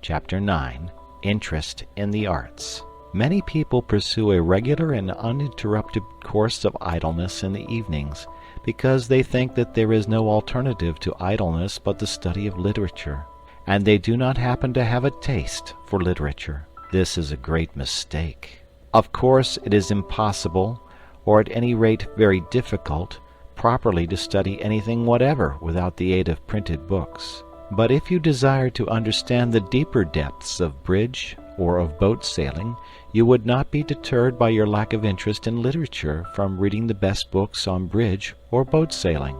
Chapter 9. Interest in the Arts. Many people pursue a regular and uninterrupted course of idleness in the evenings, because they think that there is no alternative to idleness but the study of literature, and they do not happen to have a taste for literature. This is a great mistake. Of course, it is impossible, or at any rate very difficult, properly to study anything whatever without the aid of printed books. But if you desire to understand the deeper depths of bridge or of boat sailing, you would not be deterred by your lack of interest in literature from reading the best books on bridge or boat sailing.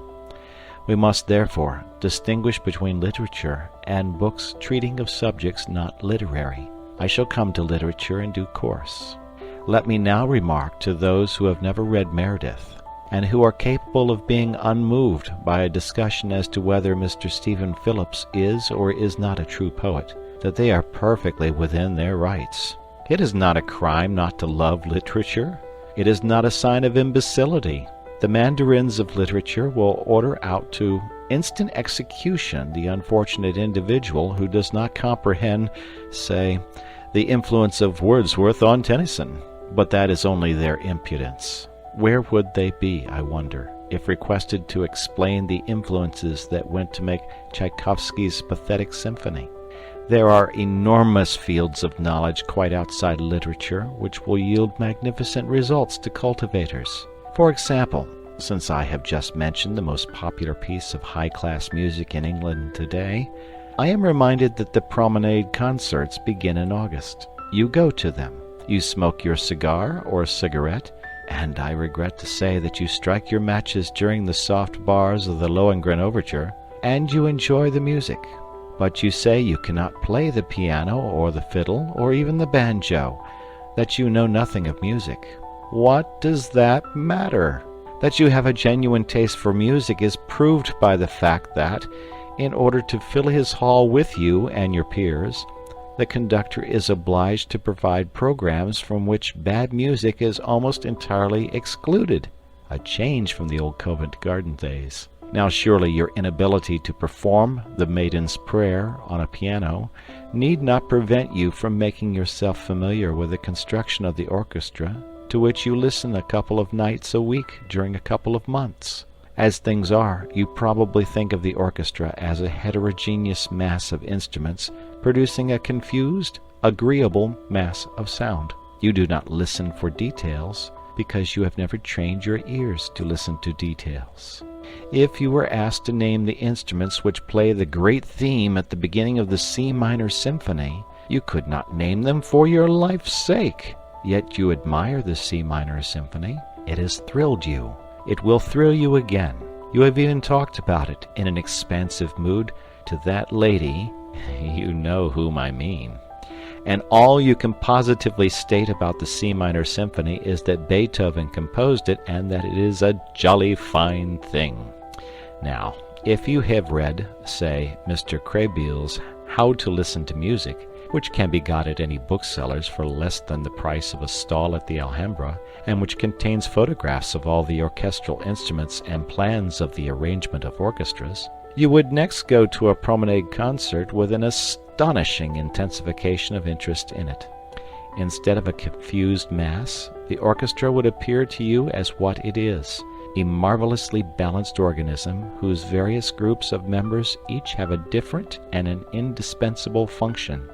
We must therefore distinguish between literature and books treating of subjects not literary. I shall come to literature in due course. Let me now remark to those who have never read Meredith, and who are capable of being unmoved by a discussion as to whether Mr. Stephen Phillips is or is not a true poet, that they are perfectly within their rights. It is not a crime not to love literature. It is not a sign of imbecility. The mandarins of literature will order out to instant execution the unfortunate individual who does not comprehend, say, the influence of Wordsworth on Tennyson. But that is only their impudence. Where would they be, I wonder, if requested to explain the influences that went to make Tchaikovsky's pathetic symphony? There are enormous fields of knowledge quite outside literature which will yield magnificent results to cultivators. For example, since I have just mentioned the most popular piece of high-class music in England today, I am reminded that the promenade concerts begin in August. You go to them. You smoke your cigar or cigarette, and I regret to say that you strike your matches during the soft bars of the Lohengrin Overture, and you enjoy the music. But you say you cannot play the piano or the fiddle or even the banjo, that you know nothing of music. What does that matter? That you have a genuine taste for music is proved by the fact that, in order to fill his hall with you and your peers, the conductor is obliged to provide programs from which bad music is almost entirely excluded, a change from the old Covent Garden days. Now surely your inability to perform the Maiden's Prayer on a piano need not prevent you from making yourself familiar with the construction of the orchestra, to which you listen a couple of nights a week during a couple of months. As things are, you probably think of the orchestra as a heterogeneous mass of instruments producing a confused, agreeable mass of sound. You do not listen for details because you have never trained your ears to listen to details. If you were asked to name the instruments which play the great theme at the beginning of the C minor symphony, you could not name them for your life's sake. Yet you admire the C minor symphony. It has thrilled you. It will thrill you again. You have even talked about it in an expansive mood to that lady, you know whom I mean. And all you can positively state about the C minor symphony is that Beethoven composed it and that it is a jolly fine thing. Now, if you have read, say, Mr. Krehbiel's How to Listen to Music, which can be got at any bookseller's for less than the price of a stall at the Alhambra, and which contains photographs of all the orchestral instruments and plans of the arrangement of orchestras, you would next go to a promenade concert with an astonishing intensification of interest in it. Instead of a confused mass, the orchestra would appear to you as what it is, a marvelously balanced organism whose various groups of members each have a different and an indispensable function.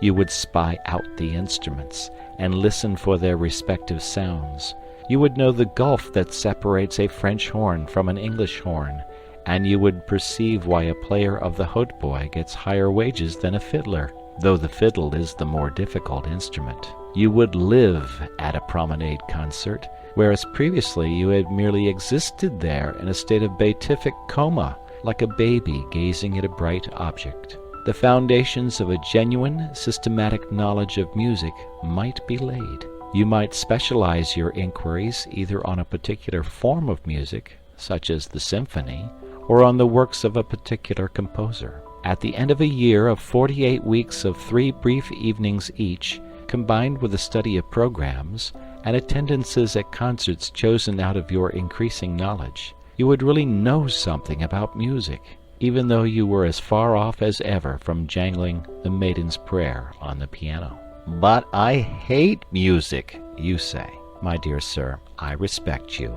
You would spy out the instruments and listen for their respective sounds. You would know the gulf that separates a French horn from an English horn, and you would perceive why a player of the hautboy gets higher wages than a fiddler, though the fiddle is the more difficult instrument. You would live at a promenade concert, whereas previously you had merely existed there in a state of beatific coma, like a baby gazing at a bright object. The foundations of a genuine, systematic knowledge of music might be laid. You might specialize your inquiries either on a particular form of music, such as the symphony, or on the works of a particular composer. At the end of a year of 48 weeks of 3 brief evenings each, combined with the study of programs, and attendances at concerts chosen out of your increasing knowledge, you would really know something about music. even though you were as far off as ever from jangling the Maiden's Prayer on the piano. But I hate music, you say. My dear sir, I respect you.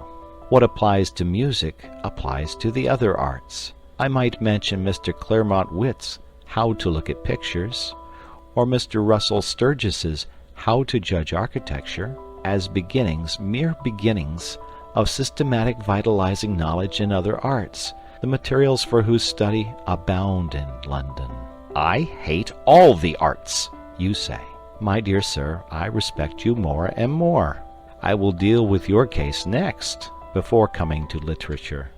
What applies to music applies to the other arts. I might mention Mr. Claremont Witt's How to Look at Pictures, or Mr. Russell Sturgis's How to Judge Architecture, as beginnings, mere beginnings, of systematic vitalizing knowledge in other arts, the materials for whose study abound in London. I hate all the arts, you say. My dear sir, I respect you more and more. I will deal with your case next, before coming to literature.